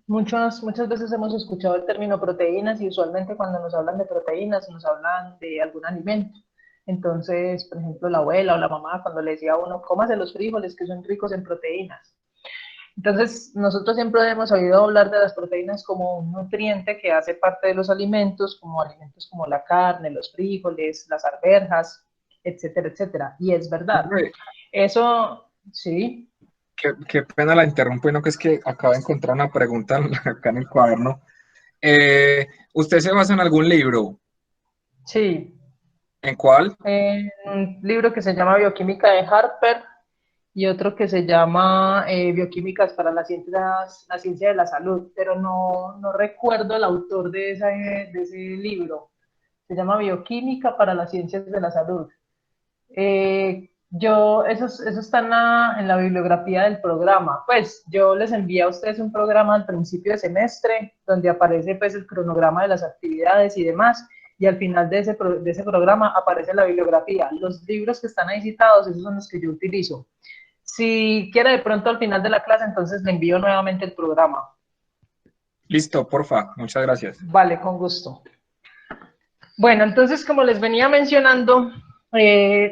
Muchas veces hemos escuchado el término proteínas y usualmente cuando nos hablan de proteínas nos hablan de algún alimento. Entonces, por ejemplo, la abuela o la mamá cuando le decía a uno, cómase los frijoles que son ricos en proteínas. Entonces, nosotros siempre hemos oído hablar de las proteínas como un nutriente que hace parte de los alimentos como la carne, los frijoles, las arvejas, etcétera, etcétera. Y es verdad. Hombre, Eso, sí, qué pena la interrumpo, y no, que es que acabo de encontrar una pregunta acá en el cuaderno. ¿Usted se basa en algún libro? sí. ¿En cuál? Un libro que se llama Bioquímica de Harper y otro que se llama Bioquímicas para la ciencia de la salud, pero no recuerdo el autor de ese libro. Se llama Bioquímica para las ciencias de la salud. Eso está en la bibliografía del programa. Pues yo les envié a ustedes un programa al principio de semestre donde aparece pues el cronograma de las actividades y demás, y al final de ese programa aparece la bibliografía. Los libros que están ahí citados, esos son los que yo utilizo. Si quiere de pronto al final de la clase, entonces le envío nuevamente el programa. Listo, porfa, muchas gracias. Vale, con gusto. Bueno, entonces, como les venía mencionando,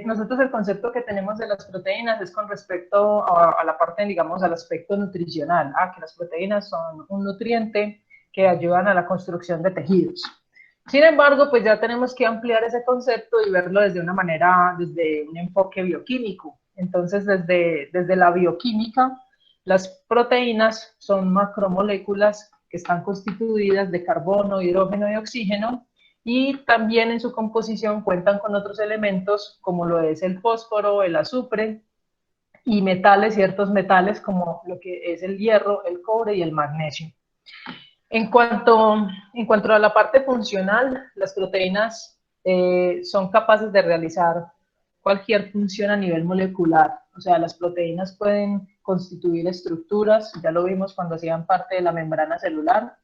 nosotros el concepto que tenemos de las proteínas es con respecto a la parte, digamos, al aspecto nutricional, que las proteínas son un nutriente que ayudan a la construcción de tejidos. Sin embargo, pues ya tenemos que ampliar ese concepto y verlo desde una manera, desde un enfoque bioquímico. Entonces, desde la bioquímica, las proteínas son macromoléculas que están constituidas de carbono, hidrógeno y oxígeno, y también en su composición cuentan con otros elementos como lo es el fósforo, el azufre y metales, ciertos metales como lo que es el hierro, el cobre y el magnesio. En cuanto, en cuanto a la parte funcional, las proteínas son capaces de realizar cualquier función a nivel molecular. O sea, las proteínas pueden constituir estructuras, ya lo vimos cuando hacían parte de la membrana celular,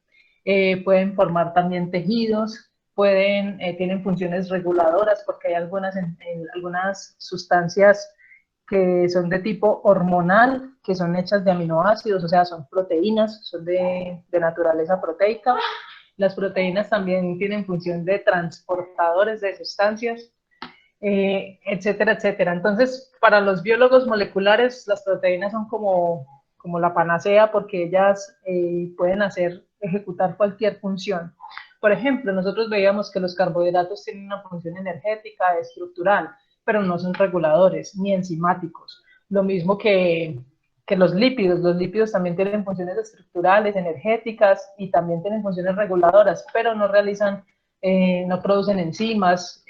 pueden formar también tejidos, tienen funciones reguladoras porque hay algunas sustancias que son de tipo hormonal, que son hechas de aminoácidos, o sea, son proteínas, son de naturaleza proteica. Las proteínas también tienen función de transportadores de sustancias, etcétera, etcétera. Entonces, para los biólogos moleculares, las proteínas son como la panacea porque ellas pueden ejecutar cualquier función. Por ejemplo, nosotros veíamos que los carbohidratos tienen una función energética, estructural, pero no son reguladores ni enzimáticos. Lo mismo que los lípidos también tienen funciones estructurales, energéticas y también tienen funciones reguladoras, pero no producen enzimas,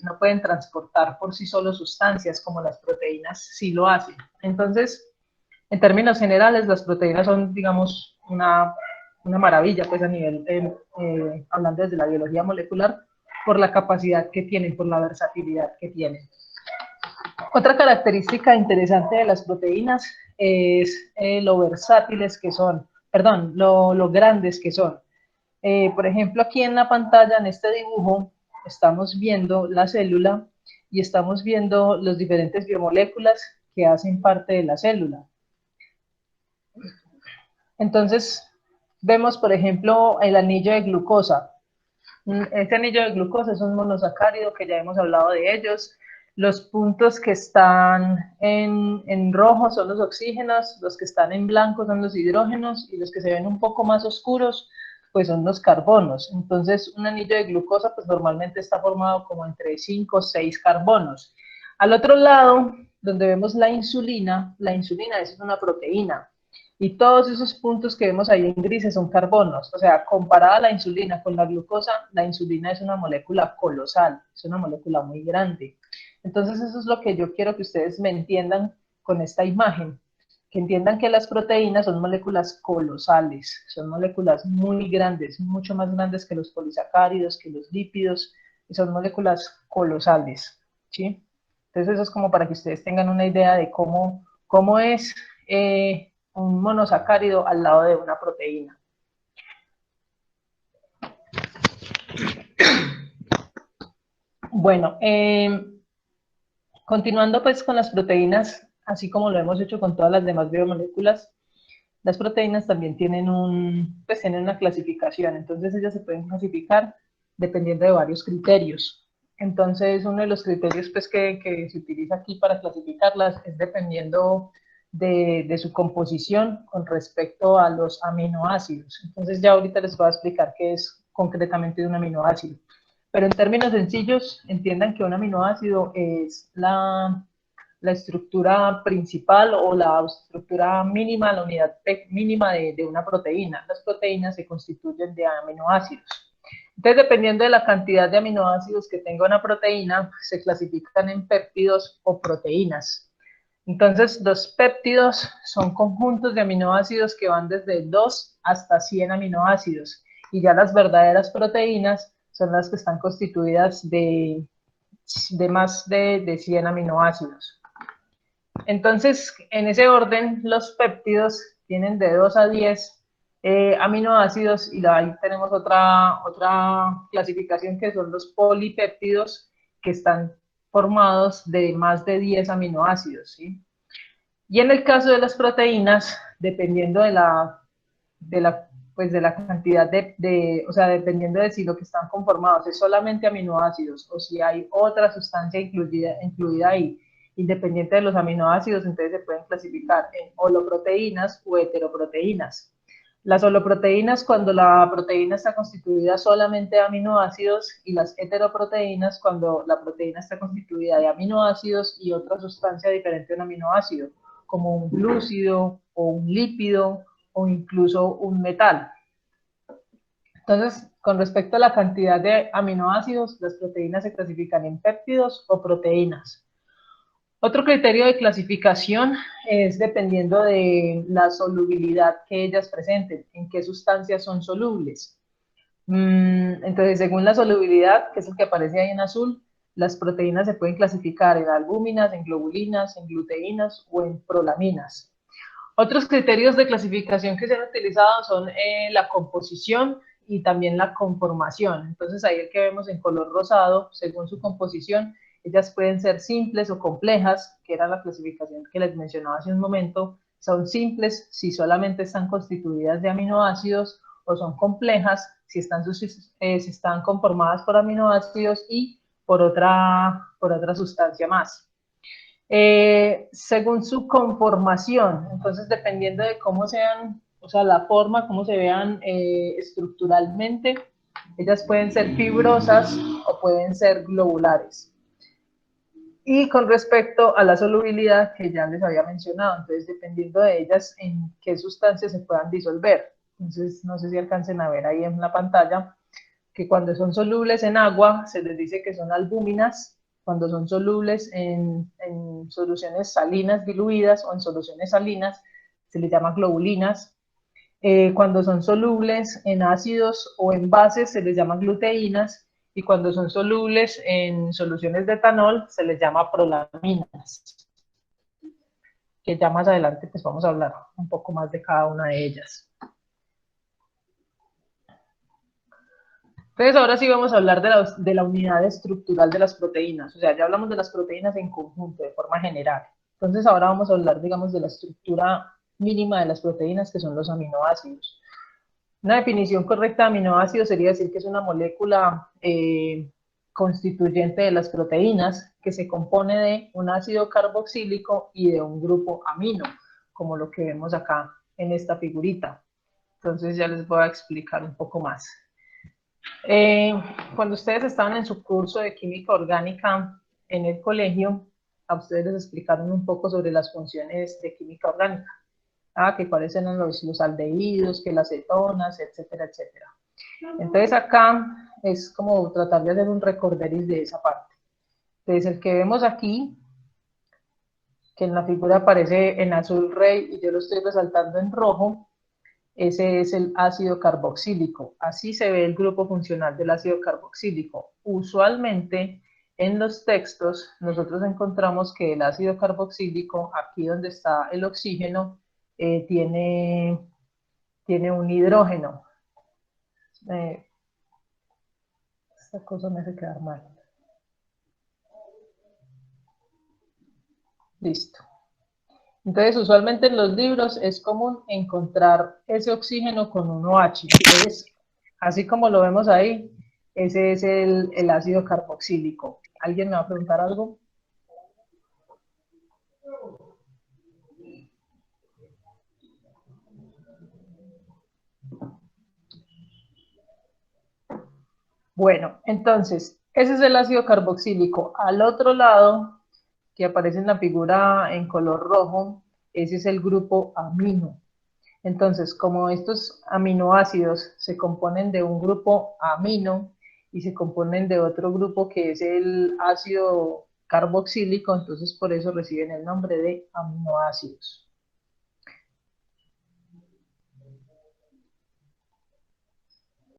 no pueden transportar por sí solos sustancias como las proteínas sí lo hacen. Entonces, en términos generales, las proteínas son, digamos, una maravilla, pues a nivel, hablando desde la biología molecular, por la capacidad que tienen, por la versatilidad que tienen. Otra característica interesante de las proteínas es lo versátiles que son, perdón, lo grandes que son. Por ejemplo, aquí en la pantalla, en este dibujo, estamos viendo la célula y estamos viendo las diferentes biomoléculas que hacen parte de la célula. Entonces, vemos, por ejemplo, el anillo de glucosa. Este anillo de glucosa es un monosacárido que ya hemos hablado de ellos. Los puntos que están en rojo son los oxígenos, los que están en blanco son los hidrógenos y los que se ven un poco más oscuros pues son los carbonos. Entonces, un anillo de glucosa pues normalmente está formado como entre 5 o 6 carbonos. Al otro lado, donde vemos la insulina esa es una proteína. Y todos esos puntos que vemos ahí en grises son carbonos. O sea, comparada la insulina con la glucosa, la insulina es una molécula colosal, es una molécula muy grande. Entonces, eso es lo que yo quiero que ustedes me entiendan con esta imagen, que entiendan que las proteínas son moléculas colosales, son moléculas muy grandes, mucho más grandes que los polisacáridos, que los lípidos, y son moléculas colosales, ¿sí? Entonces, eso es como para que ustedes tengan una idea de cómo es un monosacárido al lado de una proteína. Bueno, continuando pues con las proteínas, así como lo hemos hecho con todas las demás biomoléculas, las proteínas también tienen pues tienen una clasificación, entonces ellas se pueden clasificar dependiendo de varios criterios. Entonces, uno de los criterios pues, que se utiliza aquí para clasificarlas es dependiendo de su composición con respecto a los aminoácidos. Entonces, ya ahorita les voy a explicar qué es concretamente de un aminoácido. Pero en términos sencillos, entiendan que un aminoácido es la estructura principal o la estructura mínima, la unidad mínima de una proteína. Las proteínas se constituyen de aminoácidos. Entonces, dependiendo de la cantidad de aminoácidos que tenga una proteína, se clasifican en péptidos o proteínas. Entonces, los péptidos son conjuntos de aminoácidos que van desde 2 hasta 100 aminoácidos. Y ya las verdaderas proteínas son las que están constituidas de más de 100 aminoácidos. Entonces, en ese orden, los péptidos tienen de 2 a 10 aminoácidos y ahí tenemos otra clasificación que son los polipéptidos que están formados de más de 10 aminoácidos, ¿sí? Y en el caso de las proteínas, dependiendo de la cantidad o sea, dependiendo de si lo que están conformados es solamente aminoácidos o si hay otra sustancia incluida ahí, independiente de los aminoácidos, entonces se pueden clasificar en holoproteínas o heteroproteínas. Las holoproteínas cuando la proteína está constituida solamente de aminoácidos y las heteroproteínas cuando la proteína está constituida de aminoácidos y otra sustancia diferente a un aminoácido, como un glúcido o un lípido o incluso un metal. Entonces, con respecto a la cantidad de aminoácidos, las proteínas se clasifican en péptidos o proteínas. Otro criterio de clasificación es dependiendo de la solubilidad que ellas presenten, en qué sustancias son solubles. Entonces, según la solubilidad, que es el que aparece ahí en azul, las proteínas se pueden clasificar en albúminas, en globulinas, en gluteínas o en prolaminas. Otros criterios de clasificación que se han utilizado son la composición y también la conformación. Entonces ahí el que vemos en color rosado, según su composición, ellas pueden ser simples o complejas, que era la clasificación que les mencionaba hace un momento. Son simples si solamente están constituidas de aminoácidos o son complejas si están conformadas por aminoácidos y por otra sustancia más. Según su conformación, entonces dependiendo de cómo sean, o sea, la forma, cómo se vean estructuralmente, ellas pueden ser fibrosas o pueden ser globulares. Y con respecto a la solubilidad que ya les había mencionado, entonces dependiendo de ellas en qué sustancias se puedan disolver. Entonces no sé si alcancen a ver ahí en la pantalla que cuando son solubles en agua se les dice que son albúminas, cuando son solubles en soluciones salinas diluidas o en soluciones salinas se les llama globulinas, cuando son solubles en ácidos o en bases se les llama gluteínas y cuando son solubles en soluciones de etanol se les llama prolaminas, que ya más adelante pues vamos a hablar un poco más de cada una de ellas. Entonces, ahora sí vamos a hablar de la unidad estructural de las proteínas. O sea, ya hablamos de las proteínas en conjunto, de forma general. Entonces, ahora vamos a hablar, digamos, de la estructura mínima de las proteínas, que son los aminoácidos. Una definición correcta de aminoácido sería decir que es una molécula constituyente de las proteínas que se compone de un ácido carboxílico y de un grupo amino, como lo que vemos acá en esta figurita. Entonces, ya les voy a explicar un poco más. Cuando ustedes estaban en su curso de química orgánica en el colegio, a ustedes les explicaron un poco sobre las funciones de química orgánica, que cuáles eran los aldehídos, que las cetonas, etcétera, etcétera. Entonces acá es como tratar de hacer un recorderis de esa parte. Entonces el que vemos aquí, que en la figura aparece en azul rey y yo lo estoy resaltando en rojo, ese es el ácido carboxílico. Así se ve el grupo funcional del ácido carboxílico. Usualmente en los textos nosotros encontramos que el ácido carboxílico, aquí donde está el oxígeno, tiene un hidrógeno. Esta cosa me hace quedar mal. Listo. Entonces, usualmente en los libros es común encontrar ese oxígeno con un OH. Entonces, así como lo vemos ahí, ese es el ácido carboxílico. ¿Alguien me va a preguntar algo? Bueno, entonces, ese es el ácido carboxílico. Al otro lado, que aparece en la figura en color rojo, ese es el grupo amino. Entonces, como estos aminoácidos se componen de un grupo amino y se componen de otro grupo que es el ácido carboxílico, entonces por eso reciben el nombre de aminoácidos.